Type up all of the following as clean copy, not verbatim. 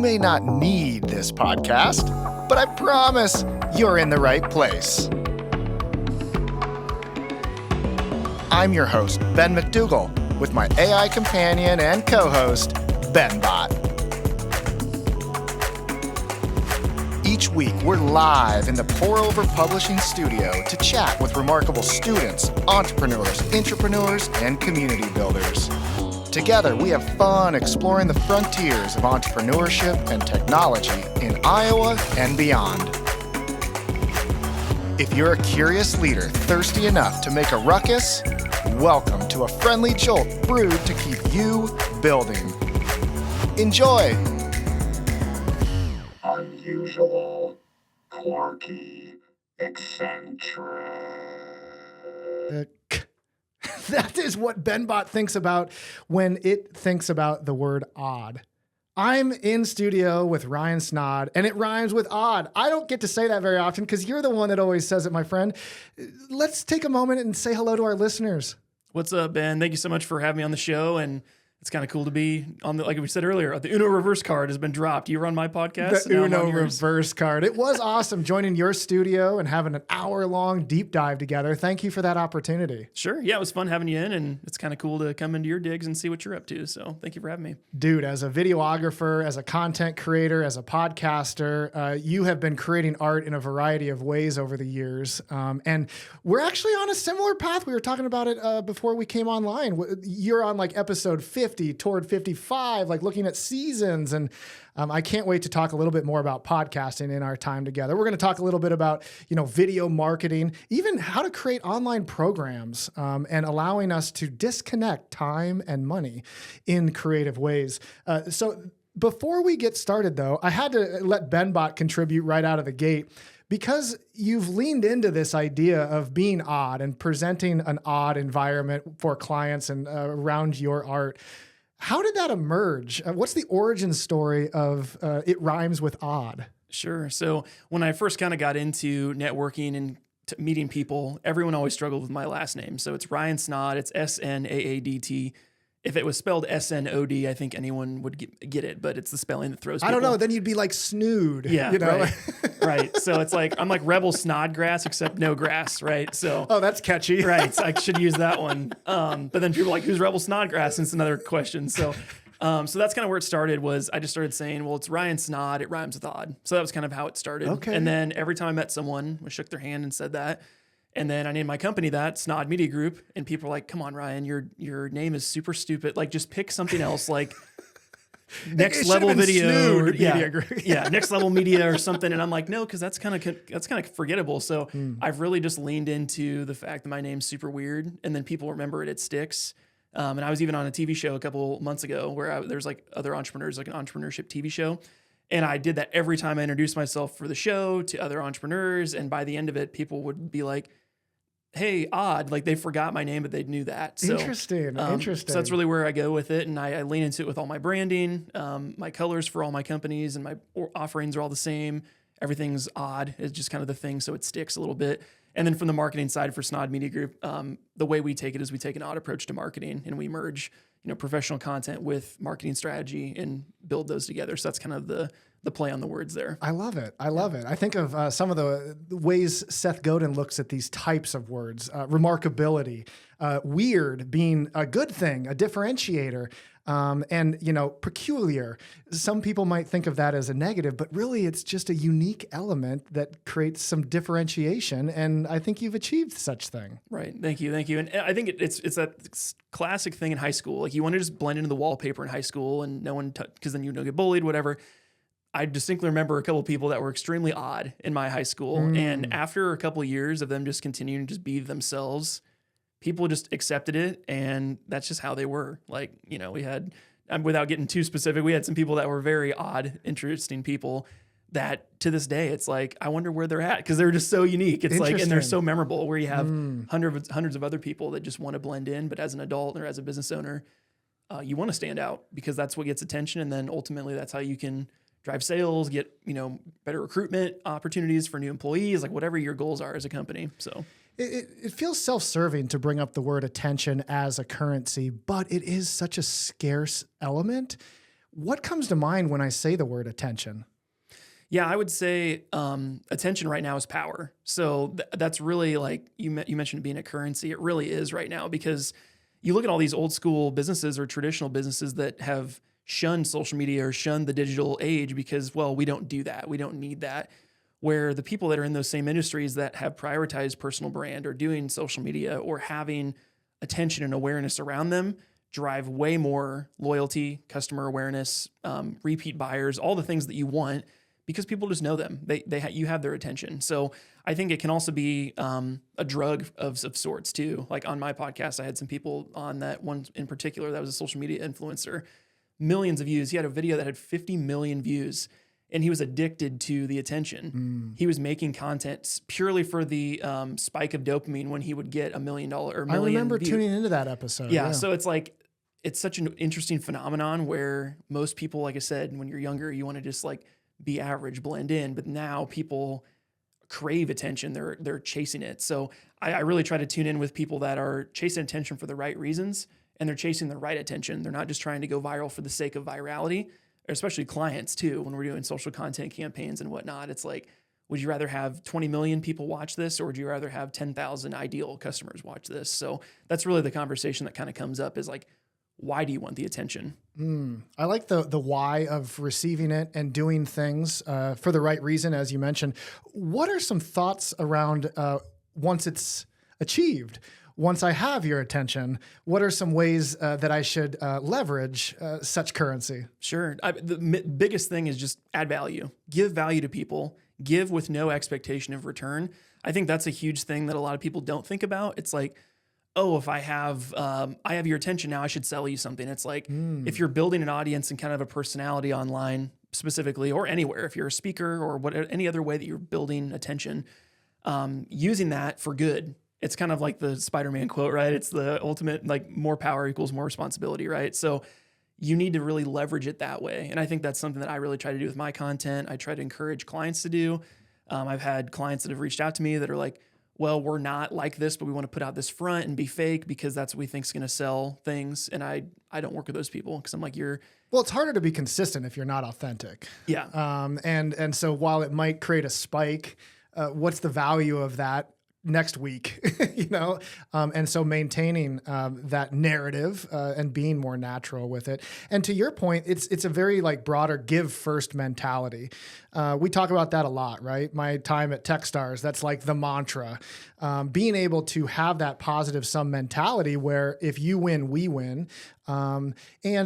may not need this podcast, but I promise you're in the right place. I'm your host, Ben McDougal, with my AI companion and co-host, BenBot. Each week, we're live in the Pour Over Publishing studio to chat with remarkable students, entrepreneurs, intrapreneurs, and community builders. Together, we have fun exploring the frontiers of entrepreneurship and technology in Iowa and beyond. If you're a curious leader thirsty enough to make a ruckus, welcome to a friendly jolt brewed to keep you building. Enjoy! Unusual, quirky, eccentric. That is what BenBot thinks about when it thinks about the word odd. I'm in studio with Ryan Snod, and it rhymes with odd. I don't get to say that very often because you're the one that always says it, my friend. Let's take a moment and say hello to our listeners. What's up, Ben? Thank you so much for having me on the show, and it's kind of cool to be on the, like we said earlier, the Uno reverse card has been dropped. You were on my podcast. The Uno reverse card. It was awesome joining your studio and having an hour-long deep dive together. Thank you for that opportunity. Sure. Yeah, it was fun having you in, and it's kind of cool to come into your digs and see what you're up to. So thank you for having me. Dude, as a videographer, as a content creator, as a podcaster, you have been creating art in a variety of ways over the years. And we're actually on a similar path. We were talking about it before we came online. You're on like episode 50 toward 55, like looking at seasons. And I can't wait to talk a little bit more about podcasting in our time together. We're going to talk a little bit about, video marketing, even how to create online programs, and allowing us to disconnect time and money in creative ways. So before we get started, though, I had to let BenBot contribute right out of the gate. Because you've leaned into this idea of being odd and presenting an odd environment for clients and around your art, how did that emerge? What's the origin story of It Rhymes with Odd? Sure. So when I first kind of got into networking and meeting people, everyone always struggled with my last name. So it's Ryan Snod. It's S-N-A-A-D-T. If it was spelled S-N-O-D, I think anyone would get it, but it's the spelling that throws people. I don't know. Then you'd be like Snood. Yeah, Right. Right. So it's like, I'm like Rebel Snodgrass, except no grass, right? So oh, that's catchy. Right. So I should use that one. But then people are like, who's Rebel Snodgrass? And it's another question. So that's kind of where it started was I just started saying, well, it's Ryan Snod. It rhymes with odd. So that was kind of how it started. Okay. And then every time I met someone, I shook their hand and said that. And then I named my company that, Snod Media Group, and people were like, come on, Ryan, your name is super stupid. Like, just pick something else, like next level video. Yeah, next level media or something. And I'm like, no, because that's kind of forgettable. So I've really just leaned into the fact that my name's super weird, and then people remember it, it sticks. And I was even on a TV show a couple months ago where there's like other entrepreneurs, like an entrepreneurship TV show. And I did that every time I introduced myself for the show to other entrepreneurs. And by the end of it, people would be like, hey, odd, like they forgot my name, but they knew that. So, Interesting. So that's really where I go with it. And I lean into it with all my branding, my colors for all my companies and my offerings are all the same. Everything's odd. It's just kind of the thing. So it sticks a little bit. And then from the marketing side for Snod Media Group, the way we take it is we take an odd approach to marketing and we merge, professional content with marketing strategy and build those together. So that's kind of the play on the words there. I love it. I think of some of the ways Seth Godin looks at these types of words, remarkability, weird being a good thing, a differentiator, and, peculiar. Some people might think of that as a negative, but really it's just a unique element that creates some differentiation. And I think you've achieved such thing. Right. Thank you. And I think it's that classic thing in high school. Like you want to just blend into the wallpaper in high school and no one, because then you don't get bullied, whatever. I distinctly remember a couple of people that were extremely odd in my high school. And after a couple of years of them just continuing to just be themselves, people just accepted it. And that's just how they were. Like, we had, without getting too specific, we had some people that were very odd, interesting people that to this day, it's like, I wonder where they're at because they're just so unique. It's like, and they're so memorable where you have hundreds of other people that just want to blend in. But as an adult or as a business owner, you want to stand out because that's what gets attention. And then ultimately that's how you can drive sales, get, better recruitment opportunities for new employees, like whatever your goals are as a company. So it feels self-serving to bring up the word attention as a currency, but it is such a scarce element. What comes to mind when I say the word attention? Yeah, I would say attention right now is power. So that's really like you mentioned it being a currency. It really is right now, because you look at all these old school businesses or traditional businesses that have shunned social media or shunned the digital age because, well, we don't do that. We don't need that. Where the people that are in those same industries that have prioritized personal brand or doing social media or having attention and awareness around them drive way more loyalty, customer awareness, repeat buyers, all the things that you want, because people just know them. You have their attention. So I think it can also be a drug of sorts too. Like on my podcast, I had some people on, that one in particular that was a social media influencer, millions of views. He had a video that had 50 million views, and he was addicted to the attention. He was making content purely for the spike of dopamine when he would get $1 million or million. I remember views. tuning into that episode. Yeah. So it's like, it's such an interesting phenomenon where most people, like I said, when you're younger, you want to just like be average, blend in, but now people crave attention. They're chasing it. So I really try to tune in with people that are chasing attention for the right reasons, and they're chasing the right attention. They're not just trying to go viral for the sake of virality, especially clients too. When we're doing social content campaigns and whatnot, it's like, would you rather have 20 million people watch this, or would you rather have 10,000 ideal customers watch this? So that's really the conversation that kind of comes up, is like, why do you want the attention? I like the why of receiving it and doing things for the right reason, as you mentioned. What are some thoughts around once it's achieved? Once I have your attention, what are some ways that I should leverage such currency? Sure. The biggest thing is just add value. Give value to people. Give with no expectation of return. I think that's a huge thing that a lot of people don't think about. It's like, oh, if I have your attention now, I should sell you something. It's like, if you're building an audience and kind of a personality online specifically, or anywhere, if you're a speaker or any other way that you're building attention, using that for good. It's kind of like the Spider-Man quote, right? It's the ultimate, like, more power equals more responsibility, right? So you need to really leverage it that way. And I think that's something that I really try to do with my content. I try to encourage clients to do. I've had clients that have reached out to me that are like, well, we're not like this, but we want to put out this front and be fake because that's what we think is going to sell things. And I don't work with those people, because I'm like, well, it's harder to be consistent if you're not authentic. Yeah. And so while it might create a spike, what's the value of that next week, and so maintaining that narrative and being more natural with it. And to your point, it's a very like broader give first mentality. We talk about that a lot, right? My time at Techstars, that's like the mantra. Being able to have that positive sum mentality where if you win, we win. And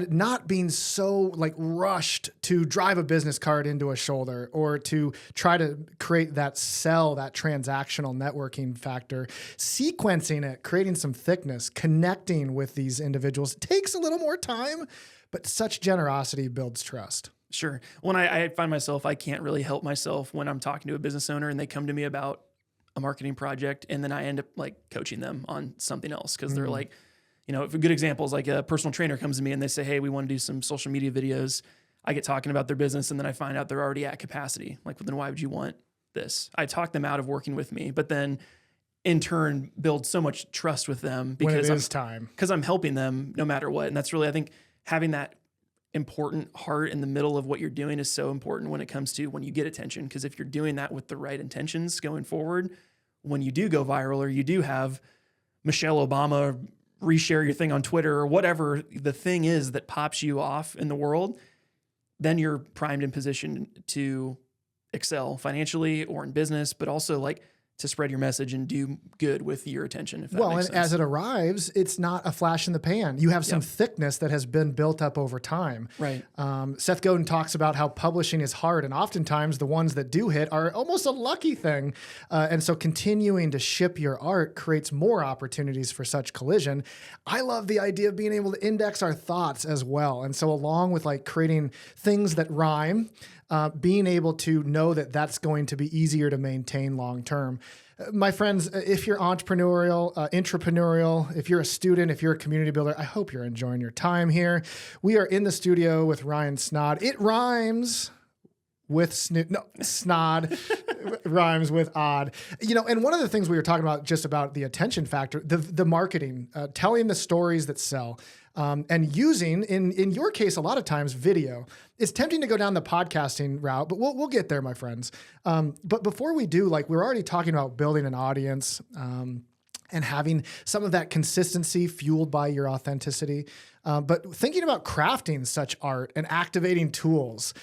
not being so like rushed to drive a business card into a shoulder or to try to create that transactional networking factor, sequencing it, creating some thickness, connecting with these individuals. It takes a little more time, but such generosity builds trust. Sure. When I find myself, I can't really help myself when I'm talking to a business owner and they come to me about a marketing project, and then I end up like coaching them on something else, because they're like, if a good example is like a personal trainer comes to me and they say, hey, we want to do some social media videos. I get talking about their business, and then I find out they're already at capacity. Like, well, then why would you want this? I talk them out of working with me, but then in turn build so much trust with them because I'm helping them no matter what. And that's really, I think, having that important heart in the middle of what you're doing is so important when it comes to when you get attention. Because if you're doing that with the right intentions going forward, when you do go viral, or you do have Michelle Obama reshare your thing on Twitter, or whatever the thing is that pops you off in the world, then you're primed in position to excel financially or in business, but also like to spread your message and do good with your attention. If that makes sense. As it arrives, it's not a flash in the pan. You have some thickness that has been built up over time. Right. Seth Godin talks about how publishing is hard, and oftentimes the ones that do hit are almost a lucky thing. And so continuing to ship your art creates more opportunities for such collision. I love the idea of being able to index our thoughts as well. And so along with like creating things that rhyme, being able to know that that's going to be easier to maintain long term. My friends, if you're entrepreneurial, intrapreneurial, if you're a student, if you're a community builder, I hope you're enjoying your time here. We are in the studio with Ryan Snod. It rhymes with snod rhymes with odd. And one of the things we were talking about just about the attention factor, the marketing, telling the stories that sell. and using, in your case, a lot of times video. It's tempting to go down the podcasting route, but we'll get there, my friends. But before we do, like we're already talking about building an audience and having some of that consistency fueled by your authenticity. But thinking about crafting such art and activating tools,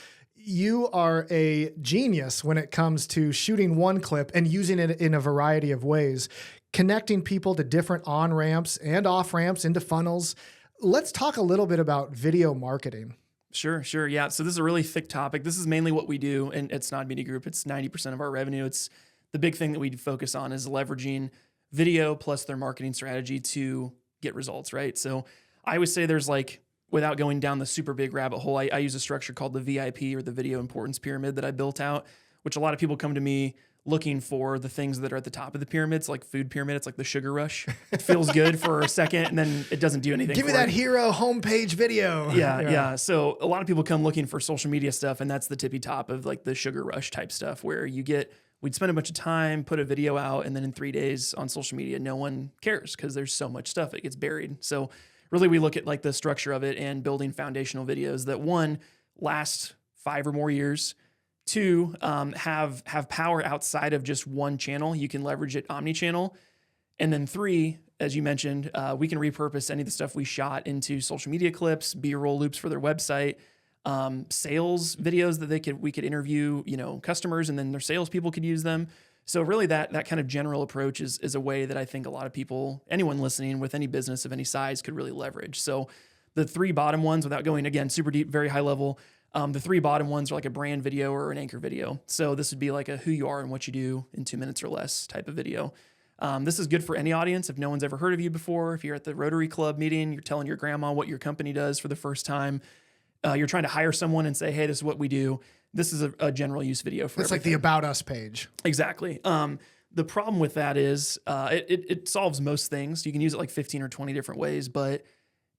you are a genius when it comes to shooting one clip and using it in a variety of ways, connecting people to different on-ramps and off-ramps into funnels. Let's talk a little bit about video marketing. Sure. Yeah. So this is a really thick topic. This is mainly what we do, and it's Snod Media Group. It's 90% of our revenue. It's the big thing that we focus on is leveraging video plus their marketing strategy to get results, right? So I always say there's like, without going down the super big rabbit hole, I use a structure called the VIP, or the Video Importance Pyramid, that I built out, which a lot of people come to me looking for the things that are at the top of the pyramid. It's like food pyramid. It's like the sugar rush. It feels good for a second, and then it doesn't do anything. Give me that hero homepage video. Yeah. So a lot of people come looking for social media stuff, and that's the tippy top of like the sugar rush type stuff, where we'd spend a bunch of time, put a video out, and then in 3 days on social media, no one cares because there's so much stuff. It gets buried. So really we look at like the structure of it and building foundational videos that, one, last 5 or more years, 2, have power outside of just one channel. You can leverage it omni-channel. And then 3, as you mentioned, we can repurpose any of the stuff we shot into social media clips, B-roll loops for their website, sales videos that we could interview, customers, and then their salespeople could use them. So really that kind of general approach is a way that I think a lot of people, anyone listening with any business of any size, could really leverage. So the 3 bottom ones, without going again super deep, very high level, the 3 bottom ones are like a brand video or an anchor video. So this would be like a who you are and what you do in 2 minutes or less type of video. This is good for any audience. If no one's ever heard of you before, if you're at the Rotary Club meeting, you're telling your grandma what your company does for the first time, you're trying to hire someone and say, hey, this is what we do. This is a general use video for It's like the About Us page. Exactly. The problem with that is it solves most things. You can use it like 15 or 20 different ways, but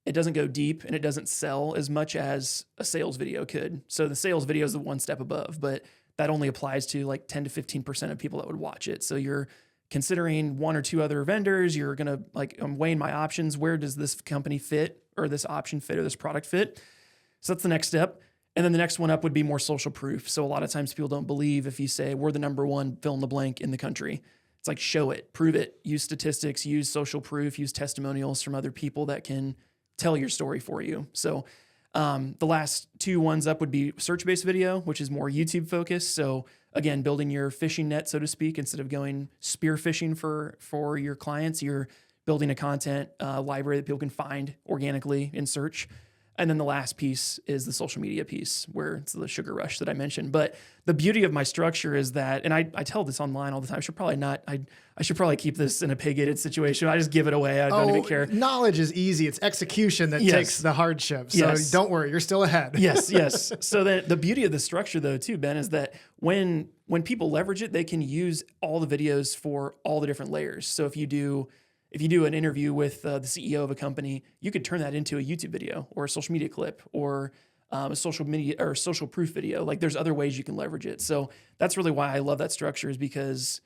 it doesn't go deep and it doesn't sell as much as a sales video could. So the sales video is the one step above, but that only applies to like 10 to 15% of people that would watch it. So you're considering 1 or 2 other vendors. You're going to I'm weighing my options. Where does this company fit, or this option fit, or this product fit? So that's the next step. And then the next one up would be more social proof. So a lot of times people don't believe if you say we're the #1 fill in the blank in the country. It's like, show it, prove it, use statistics, use social proof, use testimonials from other people that can tell your story for you. So the last 2 ones up would be search-based video, which is more YouTube focused. So again, building your fishing net, so to speak, instead of going spear fishing for your clients, you're building a content library that people can find organically in search. And then the last piece is the social media piece, where it's the sugar rush that I mentioned. But the beauty of my structure is that, and I tell this online all the time, I should probably keep this in a pig-gated situation. I just give it away. I don't even care. Knowledge is easy. It's execution that takes the hardship. So don't worry, you're still ahead. Yes. So the beauty of the structure, though, too, Ben, is that when people leverage it, they can use all the videos for all the different layers. So if you do an interview with the CEO of a company, you could turn that into a YouTube video or a social media clip or a social media or social proof video. Like, there's other ways you can leverage it. So that's really why I love that structure, is because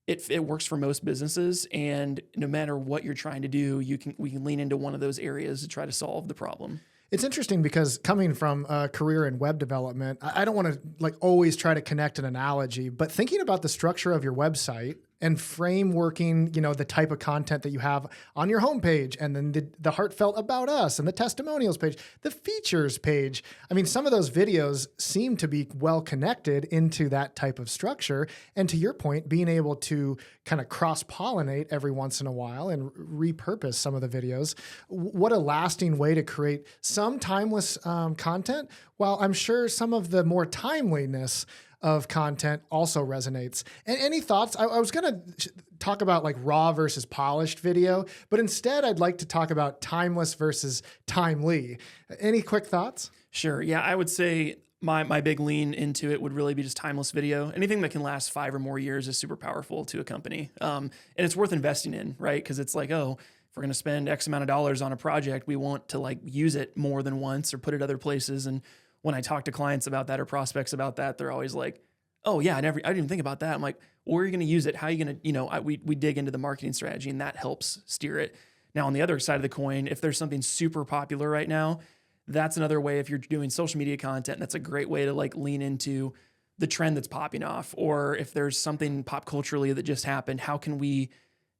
it works for most businesses. And no matter what you're trying to do, we can lean into one of those areas to try to solve the problem. It's interesting because coming from a career in web development, I don't want to always try to connect an analogy, but thinking about the structure of your website and frameworking, the type of content that you have on your homepage, and then the heartfelt About Us and the testimonials page, the features page. I mean, some of those videos seem to be well connected into that type of structure. And to your point, being able to kind of cross-pollinate every once in a while and repurpose some of the videos. What a lasting way to create some timeless content, while I'm sure some of the more timeliness of content also resonates. And any thoughts? I was going to talk about raw versus polished video, but instead I'd like to talk about timeless versus timely. Any quick thoughts? Sure. Yeah, I would say my big lean into it would really be just timeless video. Anything that can last 5 or more years is super powerful to a company. And it's worth investing in, right? Because it's like, if we're going to spend X amount of dollars on a project, we want to use it more than once or put it other places. And when I talk to clients about that or prospects about that, they're always like, oh yeah, I didn't even think about that. I'm like, well, where are you going to use it? How are you going to, we dig into the marketing strategy, and that helps steer it. Now, on the other side of the coin, if there's something super popular right now, that's another way. If you're doing social media content, that's a great way to like lean into the trend that's popping off. Or if there's something pop culturally that just happened, how can we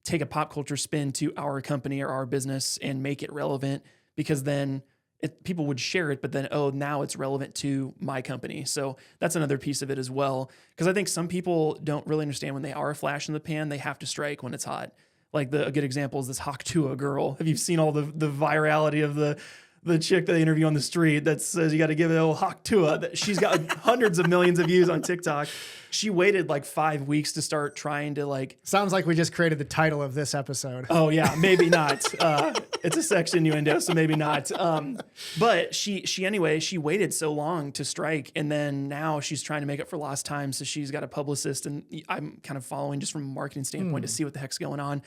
take a pop culture spin to our company or our business and make it relevant? Because then people would share it, but then, oh, now it's relevant to my company. So that's another piece of it as well. Because I think some people don't really understand when they are a flash in the pan, they have to strike when it's hot. Like a good example is this Haktua girl. Have you seen all the virality of the chick that they interview on the street that says you got to give it a little Haktua? She's got hundreds of millions of views on TikTok. She waited like 5 weeks to start trying to like. Sounds like we just created the title of this episode. Oh yeah, maybe not. It's a sex innuendo, so maybe not. But she waited so long to strike, and then now she's trying to make up for lost time. So she's got a publicist, and I'm kind of following just from a marketing standpoint to see what the heck's going on.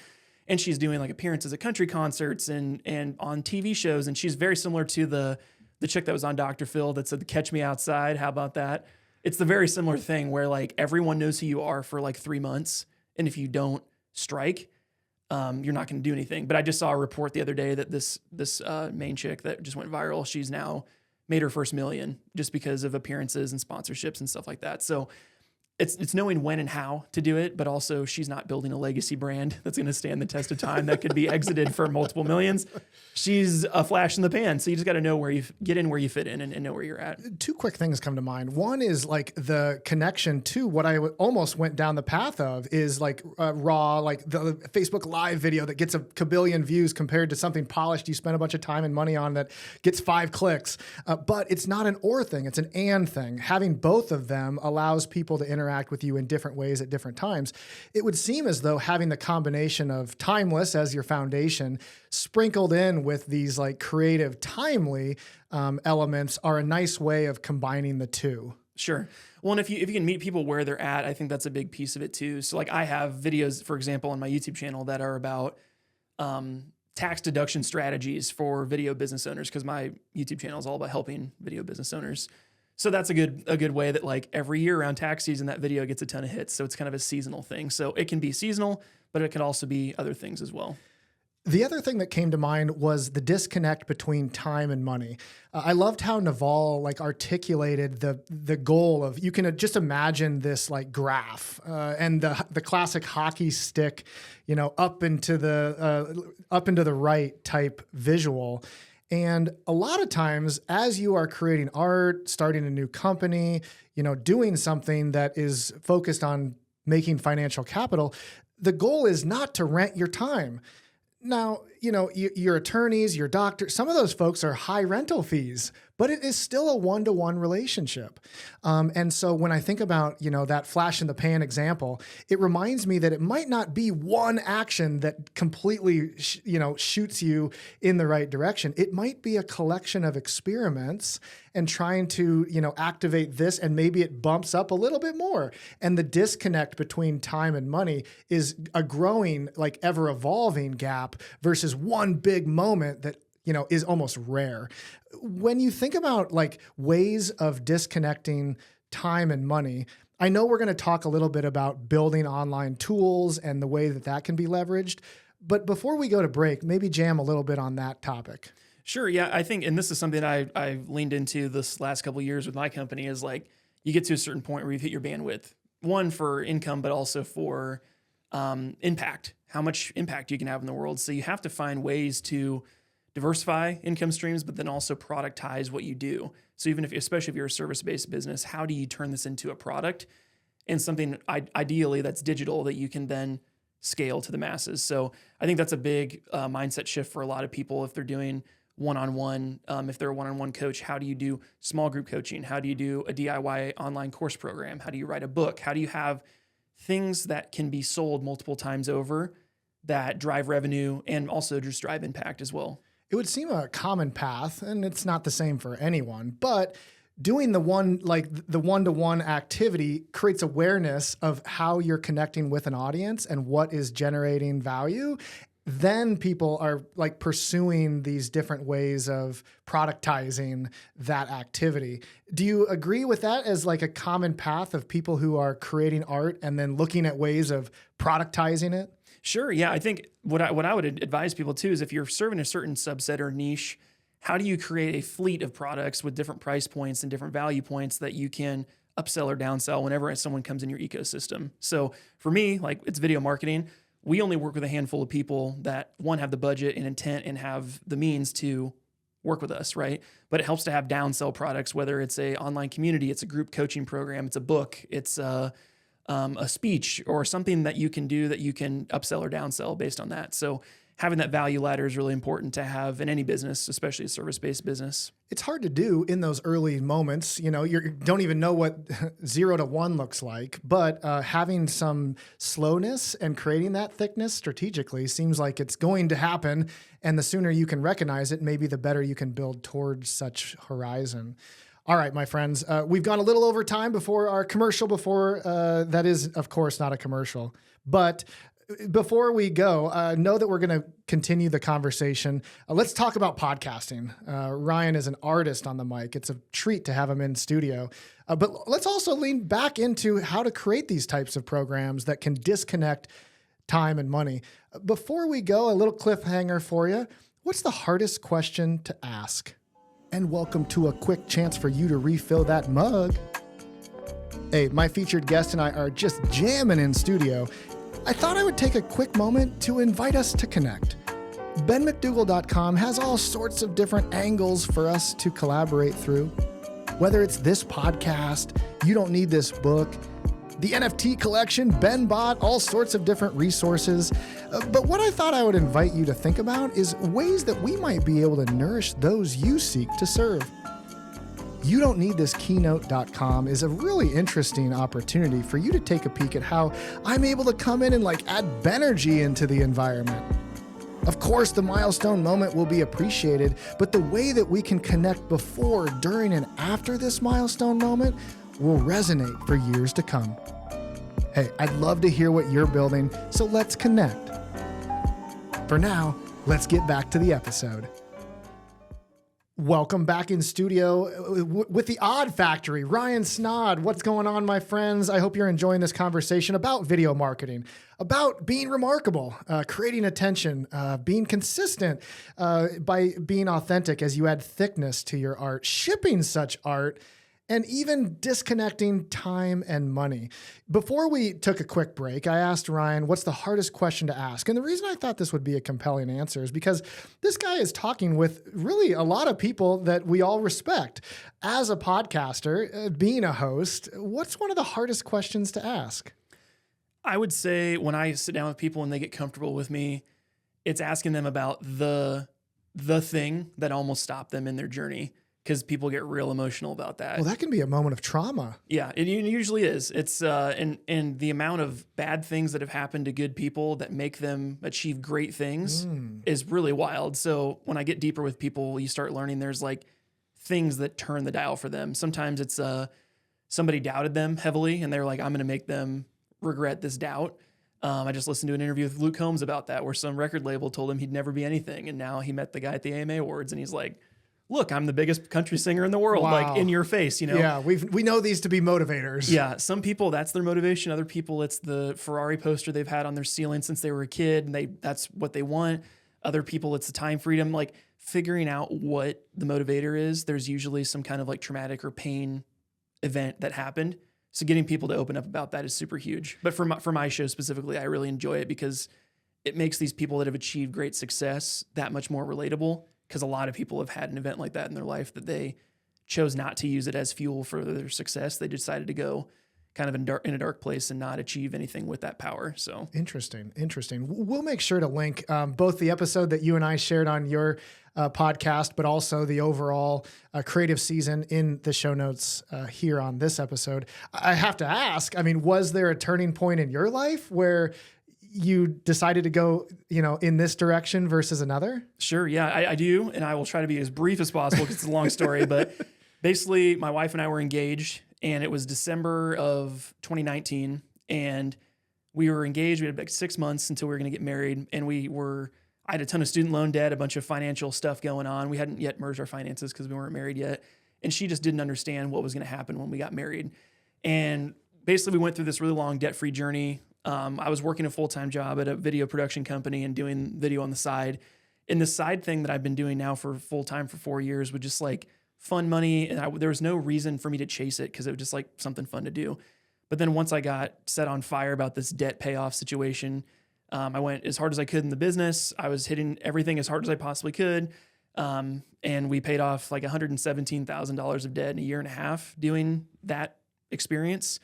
And she's doing like appearances at country concerts and on TV shows, and she's very similar to the chick that was on Dr. Phil that said, "Catch me outside." How about that? It's the very similar thing where like everyone knows who you are for like 3 months, and if you don't strike, you're not going to do anything. But I just saw a report the other day that this main chick that just went viral, she's now made her first $1 million just because of appearances and sponsorships and stuff like that. So it's knowing when and how to do it, but also she's not building a legacy brand that's going to stand the test of time that could be exited for multiple millions. She's a flash in the pan. So you just got to know where you get in, where you fit in, and know where you're at. Two quick things come to mind. One is like the connection to what I almost went down the path of is like raw, like the Facebook Live video that gets a kabillion views compared to something polished you spend a bunch of time and money on that gets 5 clicks. But it's not an or thing, it's an and thing. Having both of them allows people to interact with you in different ways at different times. It would seem as though having the combination of timeless as your foundation sprinkled in with these like creative, timely elements are a nice way of combining the two. Sure. Well, and if you can meet people where they're at, I think that's a big piece of it too. So like I have videos, for example, on my YouTube channel that are about tax deduction strategies for video business owners, because my YouTube channel is all about helping video business owners. So that's a good way that like every year around tax season, that video gets a ton of hits. So it's kind of a seasonal thing. So it can be seasonal, but it can also be other things as well. The other thing that came to mind was the disconnect between time and money. I loved how Naval like articulated the goal of, you can just imagine this like graph and the classic hockey stick, up into the right type visual. And a lot of times as you are creating art, starting a new company, doing something that is focused on making financial capital, the goal is not to rent your time. Now, your attorneys, your doctor, some of those folks are high rental fees, but it is still a one-to-one relationship. And so when I think about, that flash in the pan example, it reminds me that it might not be one action that completely, shoots you in the right direction. It might be a collection of experiments and trying to, activate this, and maybe it bumps up a little bit more. And the disconnect between time and money is a growing, like ever evolving gap versus one big moment that is almost rare. When you think about like ways of disconnecting time and money, I know we're going to talk a little bit about building online tools and the way that can be leveraged. But before we go to break, maybe jam a little bit on that topic. Sure. Yeah, I think, and this is something I've leaned into this last couple of years with my company, is like you get to a certain point where you've hit your bandwidth, one for income, but also for impact, how much impact you can have in the world. So you have to find ways to diversify income streams, but then also productize what you do. So especially if you're a service-based business, how do you turn this into a product and something ideally that's digital that you can then scale to the masses? So I think that's a big mindset shift for a lot of people. If they're doing one-on-one, if they're a one-on-one coach, how do you do small group coaching? How do you do a DIY online course program? How do you write a book? How do you have things that can be sold multiple times over that drive revenue and also just drive impact as well? It would seem a common path, and it's not the same for anyone, but doing the one-to-one activity creates awareness of how you're connecting with an audience and what is generating value. Then people are like pursuing these different ways of productizing that activity. Do you agree with that as like a common path of people who are creating art and then looking at ways of productizing it? Sure. Yeah. I think what I would advise people too is if you're serving a certain subset or niche, how do you create a fleet of products with different price points and different value points that you can upsell or downsell whenever someone comes in your ecosystem? So for me, like it's video marketing. We only work with a handful of people that one, have the budget and intent and have the means to work with us, right? But it helps to have downsell products, whether it's a online community, it's a group coaching program, it's a book, it's a speech or something that you can do that you can upsell or downsell based on that. So having that value ladder is really important to have in any business, especially a service-based business. It's hard to do in those early moments. You know, you don't even know what 0 to 1 looks like, but having some slowness and creating that thickness strategically seems like it's going to happen. And the sooner you can recognize it, maybe the better you can build towards such horizon. All right, my friends, we've gone a little over time before our commercial, that is, of course, not a commercial. But before we go, know that we're going to continue the conversation. Let's talk about podcasting. Ryan is an artist on the mic. It's a treat to have him in studio. But let's also lean back into how to create these types of programs that can disconnect time and money. Before we go, a little cliffhanger for you. What's the hardest question to ask? And welcome to a quick chance for you to refill that mug. Hey, my featured guest and I are just jamming in studio. I thought I would take a quick moment to invite us to connect. BenMcDougal.com has all sorts of different angles for us to collaborate through. Whether it's this podcast, You Don't Need This Book, the NFT collection, Ben bought, all sorts of different resources. But what I thought I would invite you to think about is ways that we might be able to nourish those you seek to serve. You Don't Need This Keynote.com is a really interesting opportunity for you to take a peek at how I'm able to come in and add Benergy into the environment. Of course, the milestone moment will be appreciated, but the way that we can connect before, during, and after this milestone moment will resonate for years to come. Hey, I'd love to hear what you're building, so let's connect. For now, let's get back to the episode. Welcome back in studio with the Odd Factory. Ryan Snod, what's going on, my friends? I hope you're enjoying this conversation about video marketing, about being remarkable, creating attention, being consistent by being authentic as you add thickness to your art, shipping such art, and even disconnecting time and money. Before we took a quick break, I asked Ryan, what's the hardest question to ask? And the reason I thought this would be a compelling answer is because this guy is talking with really a lot of people that we all respect. As a podcaster, being a host, what's one of the hardest questions to ask? I would say when I sit down with people and they get comfortable with me, it's asking them about the thing that almost stopped them in their journey. Because people get real emotional about that. Well, that can be a moment of trauma. Yeah, it usually is. It's and the amount of bad things that have happened to good people that make them achieve great things is really wild. So when I get deeper with people, you start learning there's things that turn the dial for them. Sometimes it's somebody doubted them heavily, and they're like, "I'm going to make them regret this doubt." I just listened to an interview with Luke Combs about that, where some record label told him he'd never be anything, and now he met the guy at the AMA Awards, and he's like, look, I'm the biggest country singer in the world, Wow. in your face, Yeah, we know these to be motivators. Yeah, some people, that's their motivation. Other people, it's the Ferrari poster they've had on their ceiling since they were a kid, and that's what they want. Other people, it's the time freedom. Figuring out what the motivator is, there's usually some kind of traumatic or pain event that happened. So getting people to open up about that is super huge. But for my show specifically, I really enjoy it because it makes these people that have achieved great success that much more relatable. Because a lot of people have had an event like that in their life that they chose not to use it as fuel for their success. They decided to go kind of in a dark place and not achieve anything with that power. So Interesting. We'll make sure to link both the episode that you and I shared on your podcast, but also the overall creative season in the show notes here on this episode. I have to ask, was there a turning point in your life where you decided to go, in this direction versus another? Sure. Yeah, I do. And I will try to be as brief as possible because it's a long story. But basically, my wife and I were engaged, and it was December of 2019. And we were engaged. We had 6 months until we were going to get married. And I had a ton of student loan debt, a bunch of financial stuff going on. We hadn't yet merged our finances because we weren't married yet. And she just didn't understand what was going to happen when we got married. And basically, we went through this really long debt-free journey. I was working a full-time job at a video production company and doing video on the side. And the side thing that I've been doing now for full-time for 4 years was just like fun money. And there was no reason for me to chase it because it was just like something fun to do. But then once I got set on fire about this debt payoff situation, I went as hard as I could in the business. I was hitting everything as hard as I possibly could. And we paid off like $117,000 of debt in a year and a half doing that experience.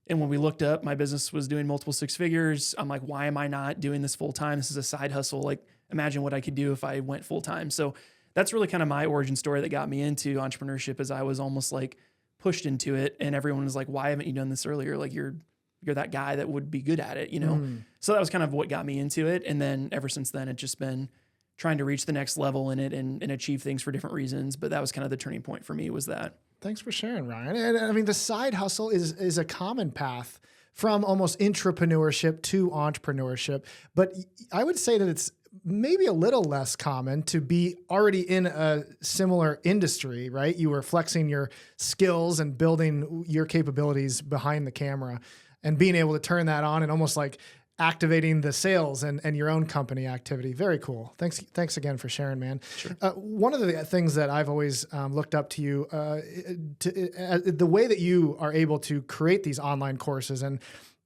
And when we looked up, my business was doing multiple six figures. I'm like, why am I not doing this full time? This is a side hustle. Like, imagine what I could do if I went full time. So that's really kind of my origin story that got me into entrepreneurship, as I was almost like pushed into it. And everyone was like, why haven't you done this earlier? Like, you're that guy that would be good at it, you know? So that was kind of what got me into it. And then ever since then, it's just been trying to reach the next level in it and achieve things for different reasons. But that was kind of the turning point for me, was that. Thanks for sharing, Ryan. And I mean, the side hustle is a common path from almost intrapreneurship to entrepreneurship. But I would say that it's maybe a little less common to be already in a similar industry, right? You were flexing your skills and building your capabilities behind the camera and being able to turn that on and almost like activating the sales and your own company activity. Very cool. Thanks again for sharing, man. Sure. One of the things that I've always looked up to you, the way that you are able to create these online courses, and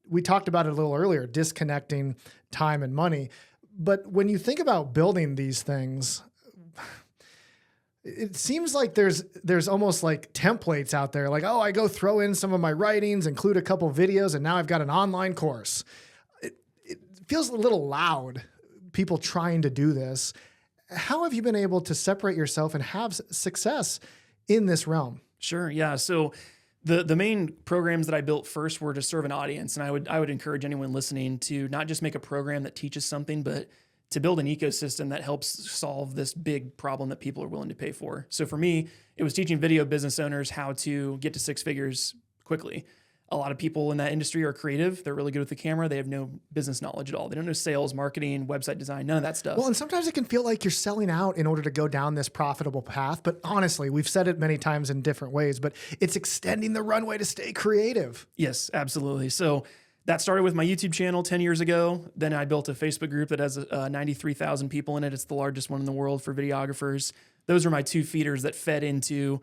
we talked about it a little earlier, disconnecting time and money. But when you think about building these things, it seems like there's almost like templates out there. Like, oh, I go throw in some of my writings, include a couple videos, and now I've got an online course. It feels a little loud, people trying to do this. How have you been able to separate yourself and have success in this realm? Sure. Yeah. So the main programs that I built first were to serve an audience. And I would encourage anyone listening to not just make a program that teaches something, but to build an ecosystem that helps solve this big problem that people are willing to pay for. So for me, it was teaching video business owners how to get to six figures quickly. A lot of people in that industry are creative. They're really good with the camera. They have no business knowledge at all. They don't know sales, marketing, website design, none of that stuff. Well, and sometimes it can feel like you're selling out in order to go down this profitable path. But honestly, we've said it many times in different ways, but it's extending the runway to stay creative. Yes, absolutely. So that started with my YouTube channel 10 years ago. Then I built a Facebook group that has 93,000 people in it. It's the largest one in the world for videographers. Those are my two feeders that fed into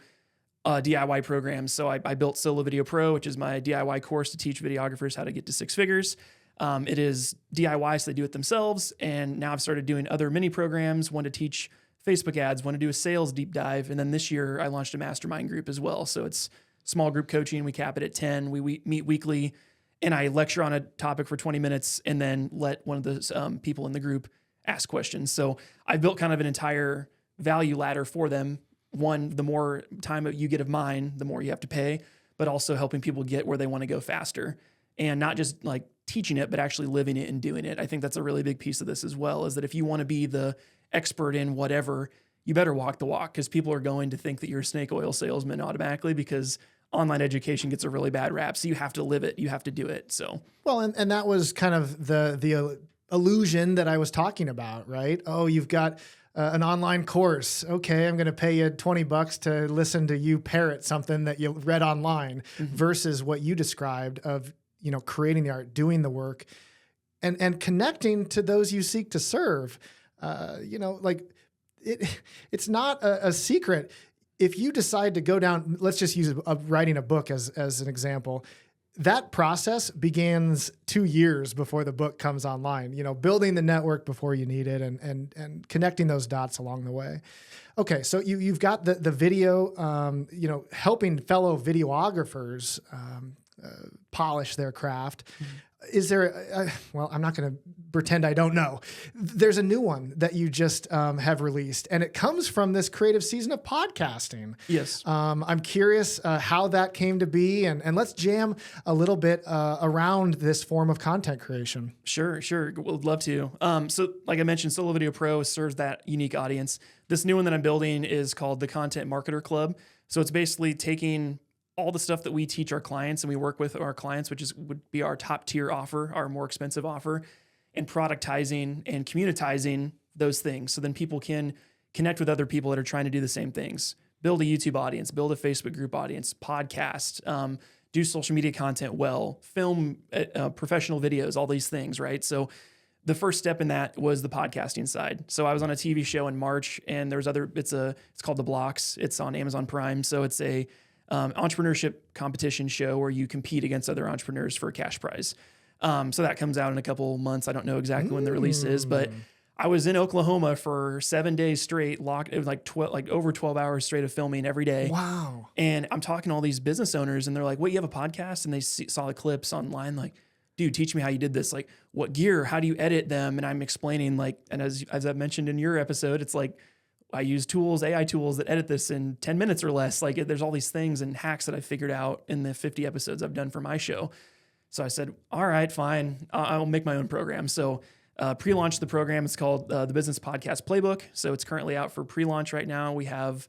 DIY programs. So I built Solo Video Pro, which is my DIY course to teach videographers how to get to six figures. It is DIY, so they do it themselves. And now I've started doing other mini programs, one to teach Facebook ads, one to do a sales deep dive. And then this year I launched a mastermind group as well. So it's small group coaching. We cap it at 10. We meet weekly, and I lecture on a topic for 20 minutes and then let one of the people in the group ask questions. So I built kind of an entire value ladder for them. One, the more time you get of mine, the more you have to pay, but also helping people get where they want to go faster, and not just like teaching it, but actually living it and doing it. I think that's a really big piece of this as well, is that if you want to be the expert in whatever, you better walk the walk, because people are going to think that you're a snake oil salesman automatically, because online education gets a really bad rap. So you have to live it. You have to do it. So, well, and that was kind of the illusion that I was talking about, right? Oh, you've got an online course. Okay, I'm going to pay you $20 to listen to you parrot something that you read online, versus what you described of, creating the art, doing the work, and connecting to those you seek to serve. It's not a secret. If you decide to go down, let's just use writing a book as an example. That process begins 2 years before the book comes online, building the network before you need it, and connecting those dots along the way. Okay. So you've got the video, helping fellow videographers, polish their craft. Is there, I'm not going to pretend I don't know. There's a new one that you just have released, and it comes from this creative season of podcasting. yes. I'm curious how that came to be, and let's jam a little bit around this form of content creation. Sure. Would love to. So like I mentioned, Solo Video Pro serves that unique audience. This new one that I'm building is called the Content Marketer Club. So it's basically taking all the stuff that we teach our clients and we work with our clients, would be our top tier offer, our more expensive offer, and productizing and communitizing those things. So then people can connect with other people that are trying to do the same things, build a YouTube audience, build a Facebook group audience, podcast, do social media content well, film professional videos, all these things, right? So the first step in that was the podcasting side. So I was on a TV show in March, and there's it's called The Blocks. It's on Amazon Prime. So it's a entrepreneurship competition show where you compete against other entrepreneurs for a cash prize. So that comes out in a couple months. I don't know exactly when the release is, but I was in Oklahoma for 7 days straight, locked. It was like over 12 hours straight of filming every day. Wow. And I'm talking to all these business owners, and they're like, "Wait, you have a podcast?" And they saw the clips online, like, "Dude, teach me how you did this. Like, what gear? How do you edit them?" And I'm explaining, like, and as I mentioned in your episode, it's like I use AI tools that edit this in 10 minutes or less. Like, there's all these things and hacks that I figured out in the 50 episodes I've done for my show. So I said, all right, fine. I'll make my own program. So pre-launched the program. It's called the Business Podcast Playbook. So it's currently out for pre-launch right now. We have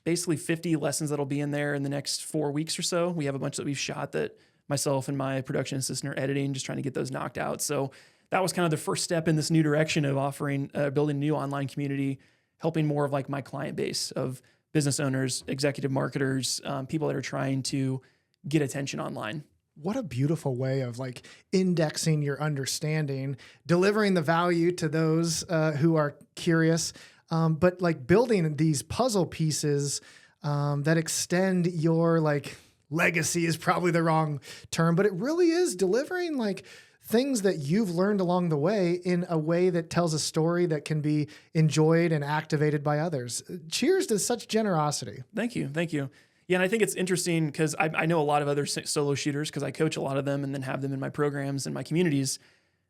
basically 50 lessons that'll be in there in the next 4 weeks or so. We have a bunch that we've shot that myself and my production assistant are editing, just trying to get those knocked out. So that was kind of the first step in this new direction of offering, building a new online community, helping more of like my client base of business owners, executive marketers, people that are trying to get attention online. What a beautiful way of like indexing your understanding, delivering the value to those who are curious, but like building these puzzle pieces that extend your like legacy is probably the wrong term, but it really is delivering like things that you've learned along the way in a way that tells a story that can be enjoyed and activated by others. Cheers to such generosity. Thank you. Thank you. Yeah, and I think it's interesting because I know a lot of other solo shooters because I coach a lot of them and then have them in my programs and my communities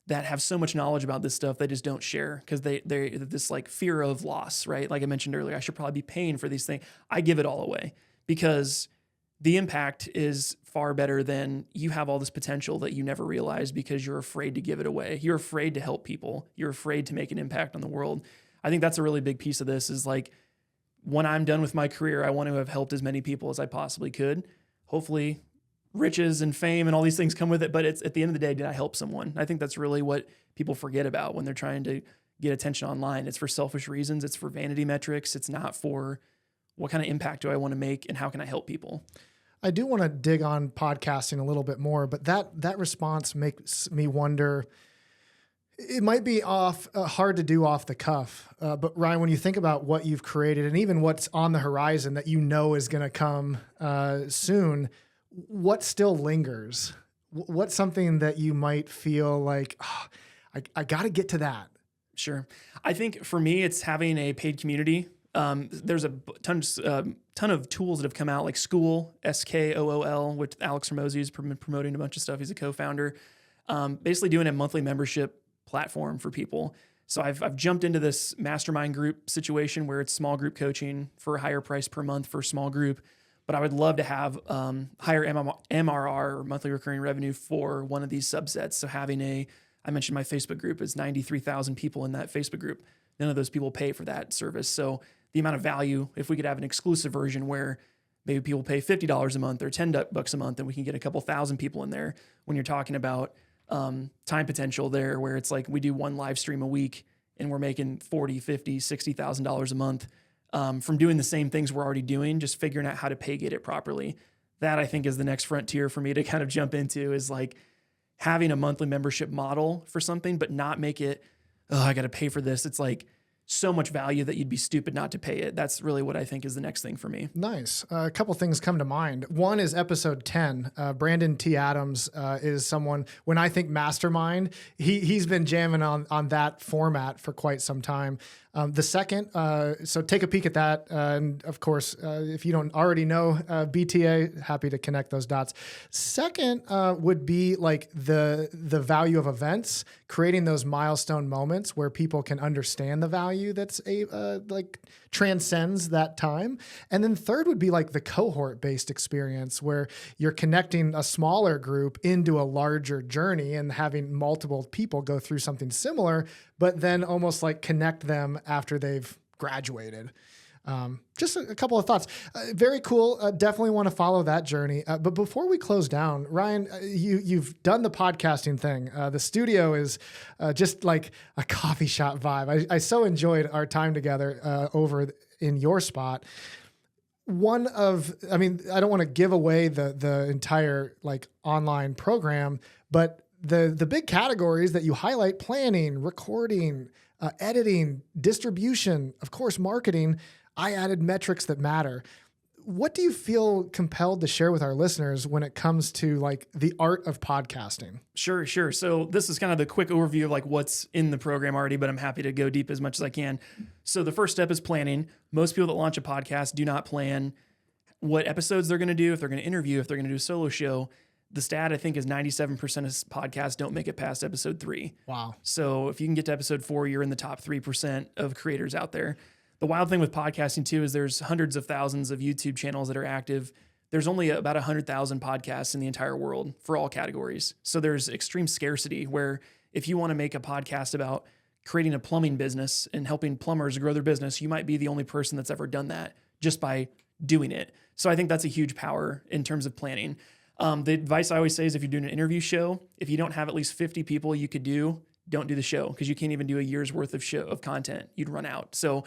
that have so much knowledge about this stuff they just don't share because they're this like fear of loss, right? Like I mentioned earlier, I should probably be paying for these things. I give it all away because the impact is far better than you have all this potential that you never realized because you're afraid to give it away. You're afraid to help people. You're afraid to make an impact on the world. I think that's a really big piece of this is like, when I'm done with my career, I want to have helped as many people as I possibly could. Hopefully riches and fame and all these things come with it. But it's at the end of the day, did I help someone? I think that's really what people forget about when they're trying to get attention online. It's for selfish reasons. It's for vanity metrics. It's not for what kind of impact do I want to make and how can I help people? I do want to dig on podcasting a little bit more, but that response makes me wonder. It might be hard to do off the cuff, but Ryan, when you think about what you've created and even what's on the horizon that you know is going to come soon, what still lingers? What's something that you might feel like, I got to get to that? Sure. I think for me, it's having a paid community. There's a ton of tools that have come out, like School, SKOOL, which Alex Hormozy is promoting a bunch of stuff. He's a co-founder. Basically doing a monthly membership platform for people. So I've jumped into this mastermind group situation where it's small group coaching for a higher price per month for a small group. But I would love to have higher MRR or monthly recurring revenue for one of these subsets. So having I mentioned my Facebook group is 93,000 people in that Facebook group. None of those people pay for that service. So the amount of value, if we could have an exclusive version where maybe people pay $50 a month or $10 a month, and we can get a couple thousand people in there when you're talking about time potential there, where it's like we do one live stream a week and we're making $40, $50, $60,000 a month from doing the same things we're already doing, just figuring out how to get it properly. That I think is the next frontier for me to kind of jump into is like having a monthly membership model for something, but not make it, oh, I got to pay for this. It's like so much value that you'd be stupid not to pay it. That's really what I think is the next thing for me. Nice. A couple things come to mind. One is episode 10. Brandon T. Adams is someone, when I think mastermind, he's been jamming on that format for quite some time. The second, so take a peek at that. And of course, if you don't already know BTA, happy to connect those dots. Second would be like the value of events, creating those milestone moments where people can understand the value that's like transcends that time. And then third would be like the cohort-based experience where you're connecting a smaller group into a larger journey and having multiple people go through something similar, but then almost like connect them after they've graduated. Just a couple of thoughts. Very cool. Definitely want to follow that journey. But before we close down, Ryan, you've done the podcasting thing. The studio is just like a coffee shop vibe. I so enjoyed our time together over in your spot. I don't want to give away the entire like online program, but the big categories that you highlight: planning, recording, editing, distribution, of course, marketing. I added metrics that matter. What do you feel compelled to share with our listeners when it comes to like the art of podcasting? Sure. So this is kind of the quick overview of like what's in the program already, but I'm happy to go deep as much as I can. So the first step is planning. Most people that launch a podcast do not plan what episodes they're going to do, if they're going to interview, if they're going to do a solo show. The stat, I think, is 97% of podcasts don't make it past episode 3. Wow. So if you can get to episode 4, you're in the top 3% of creators out there. The wild thing with podcasting too is there's hundreds of thousands of YouTube channels that are active. There's only about 100,000 podcasts in the entire world for all categories. So there's extreme scarcity where if you want to make a podcast about creating a plumbing business and helping plumbers grow their business, you might be the only person that's ever done that just by doing it. So I think that's a huge power in terms of planning. The advice I always say is if you're doing an interview show, if you don't have at least 50 people you could don't do the show, because you can't even do a year's worth of content. You'd run out. So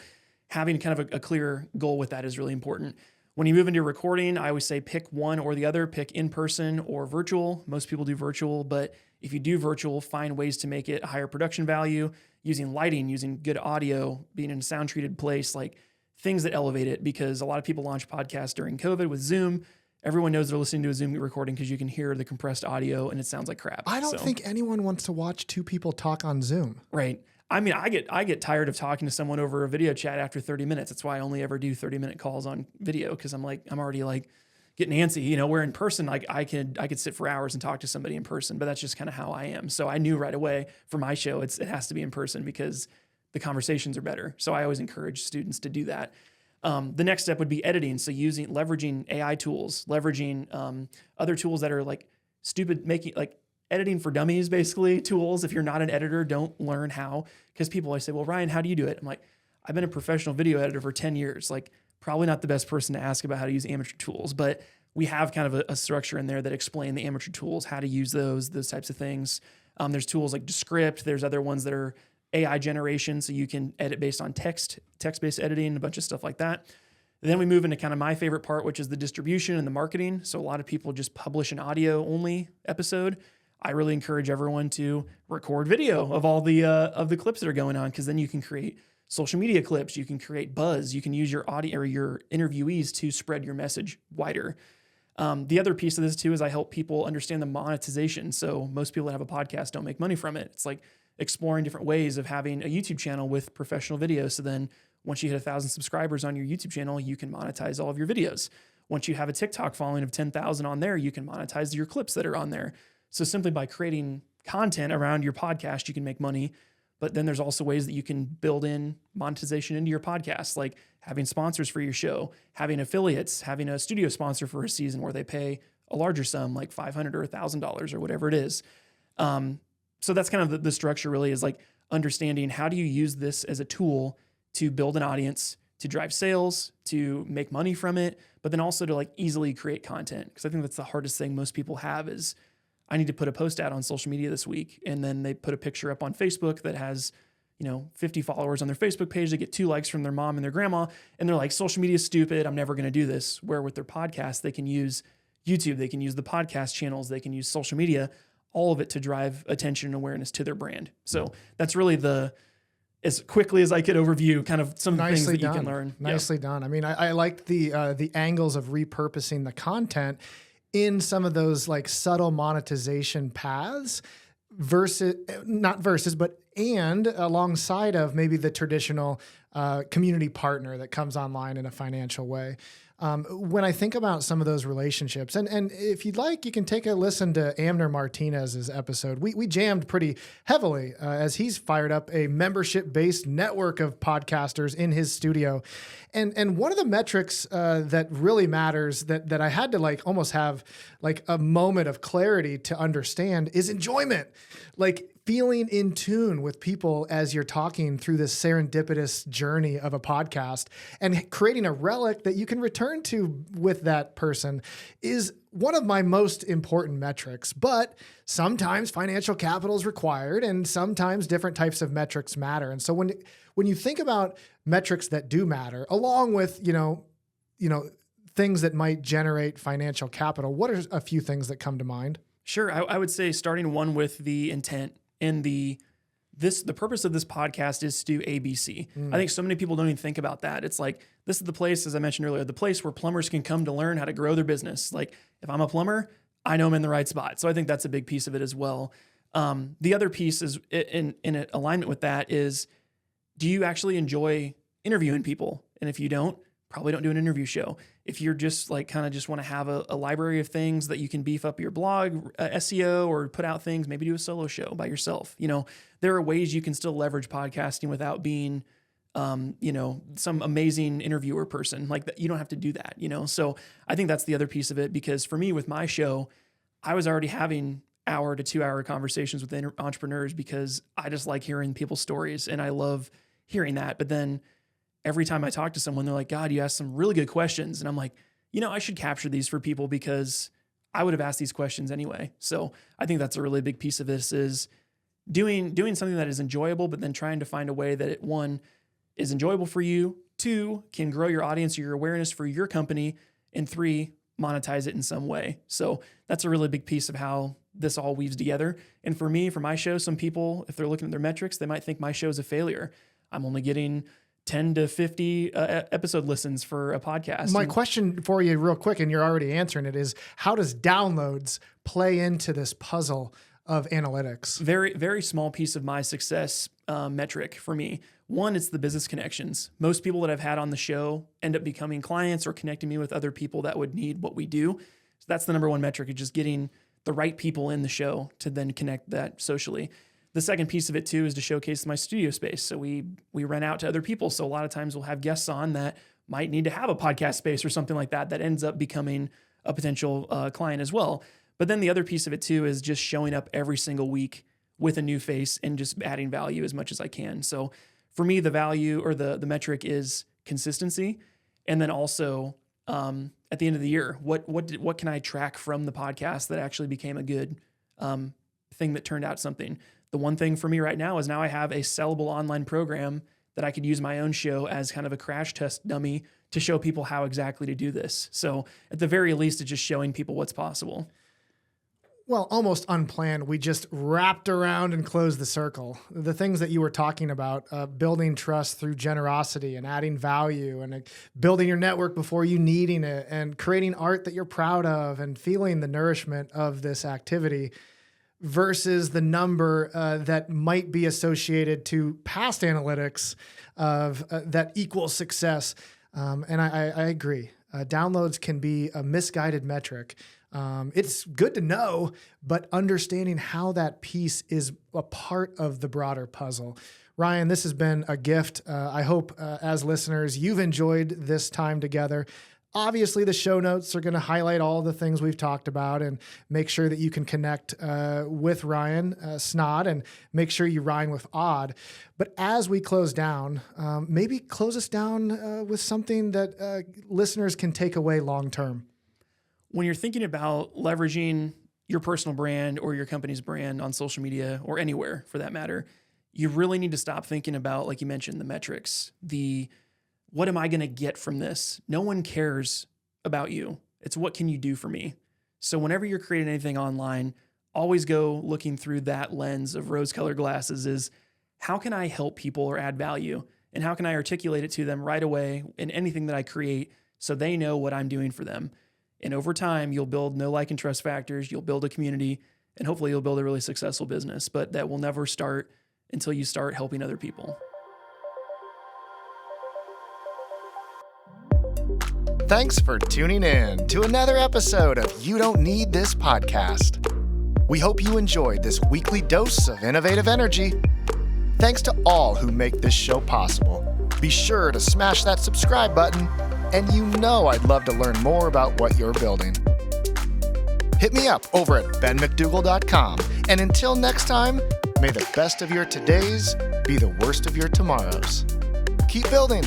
having kind of a clear goal with that is really important. When you move into recording, I always say pick one or the other, pick in person or virtual. Most people do virtual, but if you do virtual, find ways to make it a higher production value, using lighting, using good audio, being in a sound treated place, like things that elevate it, because a lot of people launch podcasts during COVID with Zoom. Everyone knows they're listening to a Zoom recording because you can hear the compressed audio and it sounds like crap. I don't think anyone wants to watch two people talk on Zoom. Right. I mean, I get tired of talking to someone over a video chat after 30 minutes. That's why I only ever do 30-minute calls on video, because I'm already like getting antsy, where in person, like I could sit for hours and talk to somebody in person, but that's just kind of how I am. So I knew right away for my show, it has to be in person because the conversations are better. So I always encourage students to do that. The next step would be editing. So leveraging AI tools, leveraging other tools that are like editing for dummies, basically tools. If you're not an editor, don't learn how, because people always say, well, Ryan, how do you do it? I'm like, I've been a professional video editor for 10 years. Like, probably not the best person to ask about how to use amateur tools, but we have kind of a structure in there that explain the amateur tools, how to use those types of things. There's tools like Descript. There's other ones that are AI generation, so you can edit based on text-based editing, a bunch of stuff like that. Then we move into kind of my favorite part, which is the distribution and the marketing. So a lot of people just publish an audio-only episode. I really encourage everyone to record video of all the clips that are going on, because then you can create social media clips, you can create buzz, you can use your audio or your interviewees to spread your message wider. The other piece of this too is I help people understand the monetization. So most people that have a podcast don't make money from it. It's like exploring different ways of having a YouTube channel with professional videos. So then once you hit 1,000 subscribers on your YouTube channel, you can monetize all of your videos. Once you have a TikTok following of 10,000 on there, you can monetize your clips that are on there. So simply by creating content around your podcast, you can make money. But then there's also ways that you can build in monetization into your podcast, like having sponsors for your show, having affiliates, having a studio sponsor for a season where they pay a larger sum, like $500 or $1,000 or whatever it is. So that's kind of the structure, really, is like understanding how do you use this as a tool to build an audience, to drive sales, to make money from it, but then also to like easily create content. Because I think that's the hardest thing most people have is, I need to put a post out on social media this week. And then they put a picture up on Facebook that has, 50 followers on their Facebook page. They get 2 likes from their mom and their grandma. And they're like, social media is stupid. I'm never going to do this. Where with their podcast, they can use YouTube. They can use the podcast channels. They can use social media, all of it to drive attention and awareness to their brand. So that's really as quickly as I could overview kind of some of the things that you can learn. Nicely done. I mean, I liked the angles of repurposing the content in some of those like subtle monetization paths and alongside of maybe the traditional community partner that comes online in a financial way. When I think about some of those relationships, and if you'd like, you can take a listen to Amner Martinez's episode. We jammed pretty heavily as he's fired up a membership-based network of podcasters in his studio. And one of the metrics that really matters that I had to like almost have like a moment of clarity to understand is enjoyment. Like feeling in tune with people as you're talking through this serendipitous journey of a podcast, and creating a relic that you can return to with that person is one of my most important metrics. But sometimes financial capital is required, and sometimes different types of metrics matter. And so when you think about metrics that do matter, along with, things that might generate financial capital, what are a few things that come to mind? Sure. I would say starting one with the intent and the purpose of this podcast is to do ABC. I think so many people don't even think about that. It's like, this is the place, as I mentioned earlier, the place where plumbers can come to learn how to grow their business. Like, if I'm a plumber, I know I'm in the right spot. So I think that's a big piece of it as well. The other piece is in alignment with that is, do you actually enjoy interviewing people? And if you don't, probably don't do an interview show. If you're just like kind of just want to have a library of things that you can beef up your blog, SEO, or put out things, maybe do a solo show by yourself. There are ways you can still leverage podcasting without being, some amazing interviewer person. Like that. You don't have to do that, So I think that's the other piece of it, because for me with my show, I was already having hour to 2 hour conversations with entrepreneurs because I just like hearing people's stories and I love hearing that. But then every time I talk to someone, they're like, God, you asked some really good questions. And I'm like, I should capture these for people because I would have asked these questions anyway. So I think that's a really big piece of this is doing something that is enjoyable, but then trying to find a way that it, one, is enjoyable for you, two, can grow your audience or your awareness for your company, and three, monetize it in some way. So that's a really big piece of how this all weaves together. And for me, for my show, some people, if they're looking at their metrics, they might think my show is a failure. I'm only getting 10 to 50 episode listens for a podcast. My question for you real quick, and you're already answering it, is how does downloads play into this puzzle of analytics? Very, very small piece of my success metric for me. One, it's the business connections. Most people that I've had on the show end up becoming clients or connecting me with other people that would need what we do. So that's the number one metric, is just getting the right people in the show to then connect that socially. The second piece of it too is to showcase my studio space. So we rent out to other people. So a lot of times we'll have guests on that might need to have a podcast space or something like that ends up becoming a potential client as well. But then the other piece of it too is just showing up every single week with a new face and just adding value as much as I can. So for me, the value or the metric is consistency. And then also at the end of the year, what can I track from the podcast that actually became a good thing that turned out something? The one thing for me right now is now I have a sellable online program that I could use my own show as kind of a crash test dummy to show people how exactly to do this. So at the very least, it's just showing people what's possible. Well, almost unplanned. We just wrapped around and closed the circle. The things that you were talking about, building trust through generosity and adding value and building your network before you needing it and creating art that you're proud of and feeling the nourishment of this activity versus the number that might be associated to past analytics of that equals success. And I agree. Downloads can be a misguided metric. It's good to know, but understanding how that piece is a part of the broader puzzle. Ryan, this has been a gift. I hope as listeners, you've enjoyed this time together. Obviously, the show notes are going to highlight all the things we've talked about and make sure that you can connect with Ryan Snod and make sure you rhyme with odd. But as we close down, maybe close us down with something that listeners can take away long term. When you're thinking about leveraging your personal brand or your company's brand on social media or anywhere for that matter, you really need to stop thinking about, like you mentioned, the metrics, what am I going to get from this? No one cares about you. It's what can you do for me? So whenever you're creating anything online, always go looking through that lens of rose-colored glasses is how can I help people or add value? And how can I articulate it to them right away in anything that I create so they know what I'm doing for them? And over time, you'll build know, like, and trust factors. You'll build a community, and hopefully you'll build a really successful business. But that will never start until you start helping other people. Thanks for tuning in to another episode of You Don't Need This Podcast. We hope you enjoyed this weekly dose of innovative energy. Thanks to all who make this show possible. Be sure to smash that subscribe button, and you know I'd love to learn more about what you're building. Hit me up over at benmcdougal.com, and until next time, may the best of your todays be the worst of your tomorrows. Keep building.